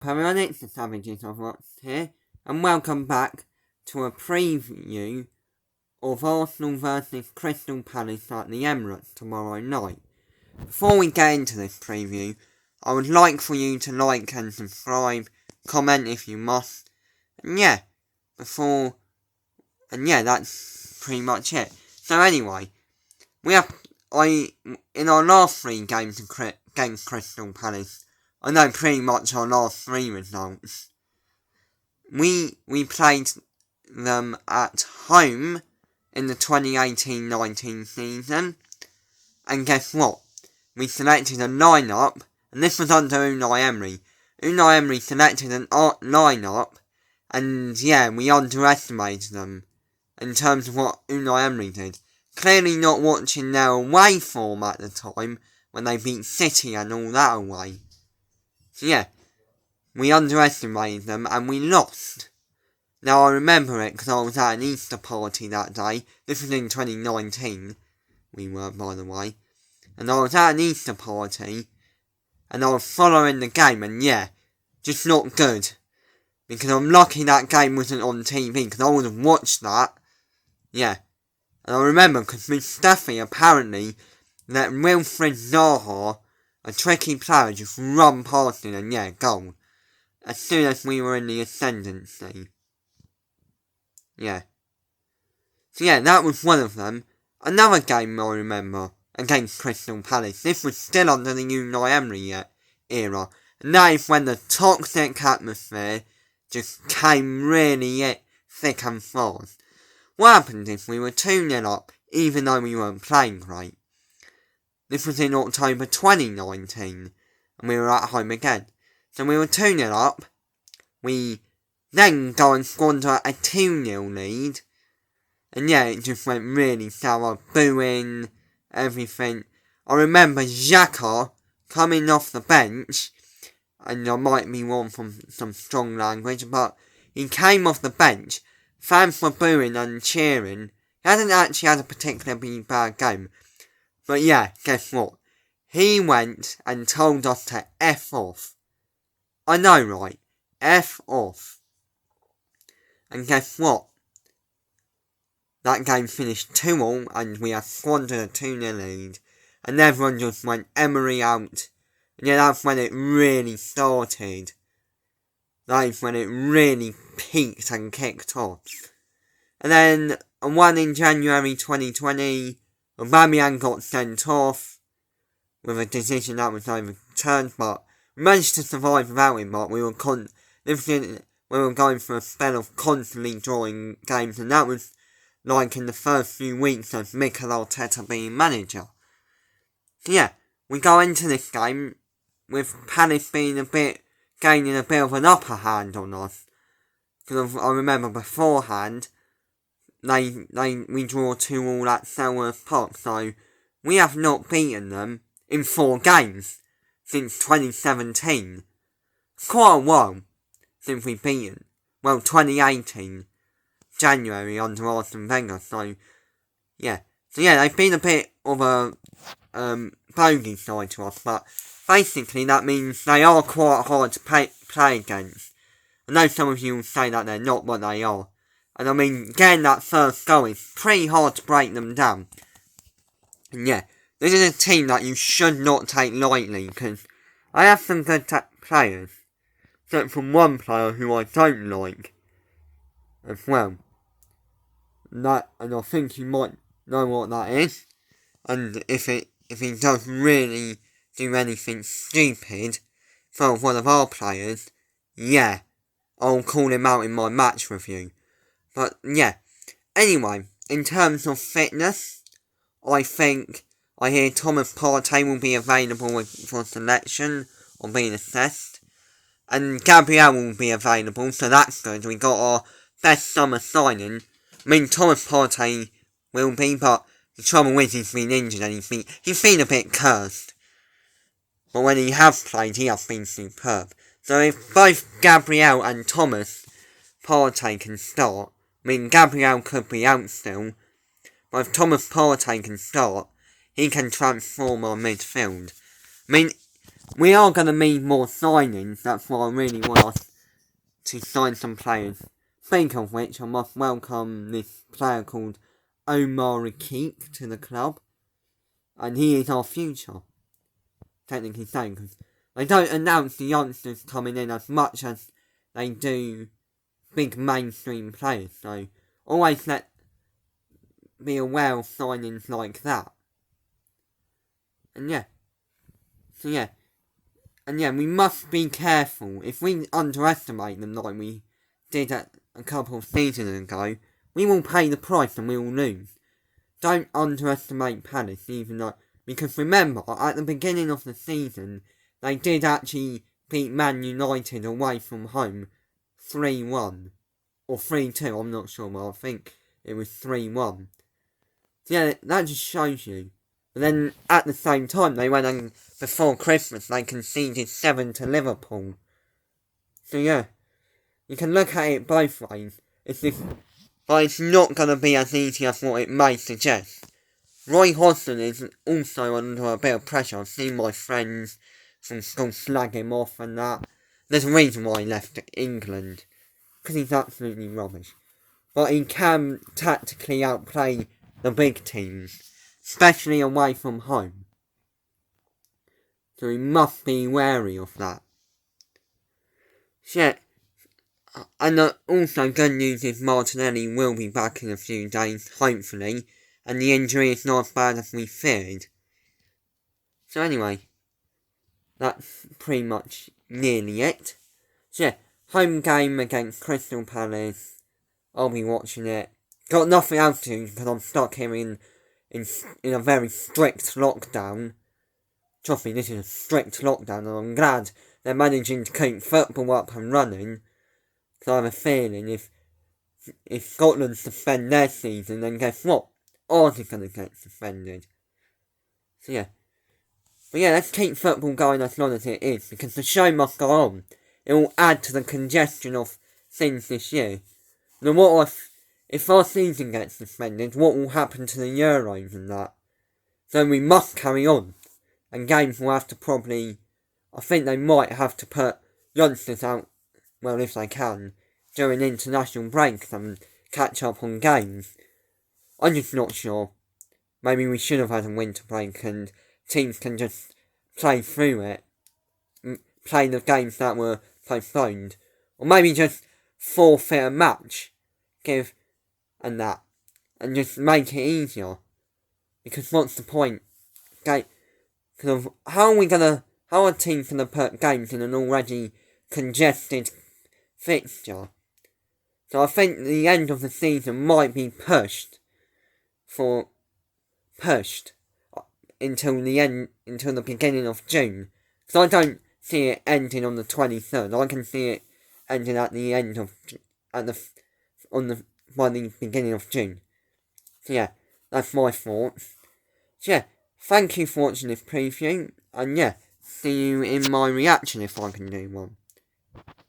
Periodics, the Savages of Rocks here, and welcome back to a preview of Arsenal versus Crystal Palace at the Emirates tomorrow night. Before we get into this preview, I would like for you to like and subscribe, comment if you must, and that's pretty much it. So anyway, in our last three games against Crystal Palace, I know pretty much our last three results. We played them at home in the 2018-19 season, and guess what? We selected a lineup, and this was under Unai Emery. Unai Emery selected an lineup, and we underestimated them in terms of what Unai Emery did. Clearly not watching their away form at the time, when they beat City and all that away. So we underestimated them and we lost. Now I remember it because I was at an Easter party that day. This was in 2019, we were, by the way. And I was at an Easter party and I was following the game and just not good. Because I'm lucky that game wasn't on TV because I would have watched that. And I remember because Mustafi apparently let Wilfried Zaha, a tricky player, just run past it and goal. As soon as we were in the ascendancy. So that was one of them. Another game I remember, against Crystal Palace. This was still under the Unai Emery era. And that is when the toxic atmosphere just came really thick and fast. What happened is we were 2-0 up, even though we weren't playing great. This was in October 2019, and we were at home again. So we were 2-0 up, we then go and squander a 2-0 lead, and it just went really sour, booing, everything. I remember Xhaka coming off the bench, and I might be wrong from some strong language, but he came off the bench, fans were booing and cheering. He hadn't actually had a particularly bad game. But guess what? He went and told us to F off. I know, right? F off. And guess what? That game finished 2-2 and we had squandered a 2-0 lead. And everyone just went Emery out. And that's when it really started. That is when it really peaked and kicked off. And then, one in January 2020, Aubameyang got sent off with a decision that was overturned, but we managed to survive without him. But we were going for a spell of constantly drawing games, and that was like in the first few weeks of Mikel Arteta being manager. So we go into this game with Palace gaining a bit of an upper hand on us. Because I remember beforehand, we draw 2-2 at Selhurst Park, so we have not beaten them in 4 games since 2017. It's quite a while since we've beaten. 2018, January under Arsene Wenger, so they've been a bit of a bogey side to us, but basically that means they are quite hard to play against. I know some of you will say that they're not, but they are. And I mean, getting that first goal is pretty hard to break them down. And this is a team that you should not take lightly, because I have some good players. Except from one player who I don't like as well. And I think you might know what that is. And if he does really do anything stupid for one of our players, I'll call him out in my match review. But anyway, in terms of fitness, I hear Thomas Partey will be available for selection or being assessed. And Gabriel will be available, so that's good. We got our best summer signing. I mean, Thomas Partey will be, but the trouble is he's been injured and he's been a bit cursed. But when he has played, he has been superb. So if both Gabriel and Thomas Partey can start, I mean, Gabriel could be out still, but if Thomas Partey can start, he can transform our midfield. I mean, we are going to need more signings. That's why I really want us to sign some players. Speaking of which, I must welcome this player called Omar Rakik to the club. And he is our future, technically saying, because they don't announce the youngsters coming in as much as they do big mainstream players. So always be aware of signings like that. And we must be careful. If we underestimate them like we did a couple of seasons ago, we will pay the price and we will lose. Don't underestimate Palace, because remember, at the beginning of the season, they did actually beat Man United away from home 3-1. Or 3-2, I'm not sure, but I think it was 3-1. Yeah, that just shows you. But then, at the same time, they went on, before Christmas, they conceded 7 to Liverpool. So yeah, you can look at it both ways. But it's not going to be as easy as what it may suggest. Roy Hodgson is also under a bit of pressure. I've seen my friends from school slag him off and that. There's a reason why he left England. Because he's absolutely rubbish. But he can tactically outplay the big teams, especially away from home. So we must be wary of that. Shit. And also good news is Martinelli will be back in a few days, hopefully, and the injury is not as bad as we feared. So anyway, that's pretty much nearly it. So yeah, home game against Crystal Palace. I'll be watching it. Got nothing else to do because I'm stuck here in a very strict lockdown. Trust me, this is a strict lockdown, and I'm glad they're managing to keep football up and running. So I have a feeling if Scotland suspend their season, then guess what? Ours is going to get suspended. So yeah. But yeah, let's keep football going as long as it is, because the show must go on. It will add to the congestion of things this year. Now if our season gets suspended, what will happen to the Euros and that? So we must carry on. And games will have to I think they might have to put youngsters out, well, if they can, during international breaks and catch up on games. I'm just not sure. Maybe we should have had a winter break and teams can just play through it. Play the games that were postponed. Or maybe just forfeit a match. And just make it easier. Because what's the point? Because how are teams going to put games in an already congested fixture? So I think the end of the season might be pushed until the beginning of June. So I don't see it ending on the 23rd. I can see it ending at the end of by the beginning of June. So yeah, that's my thoughts. So yeah, thank you for watching this preview, and yeah, see you in my reaction if I can do one.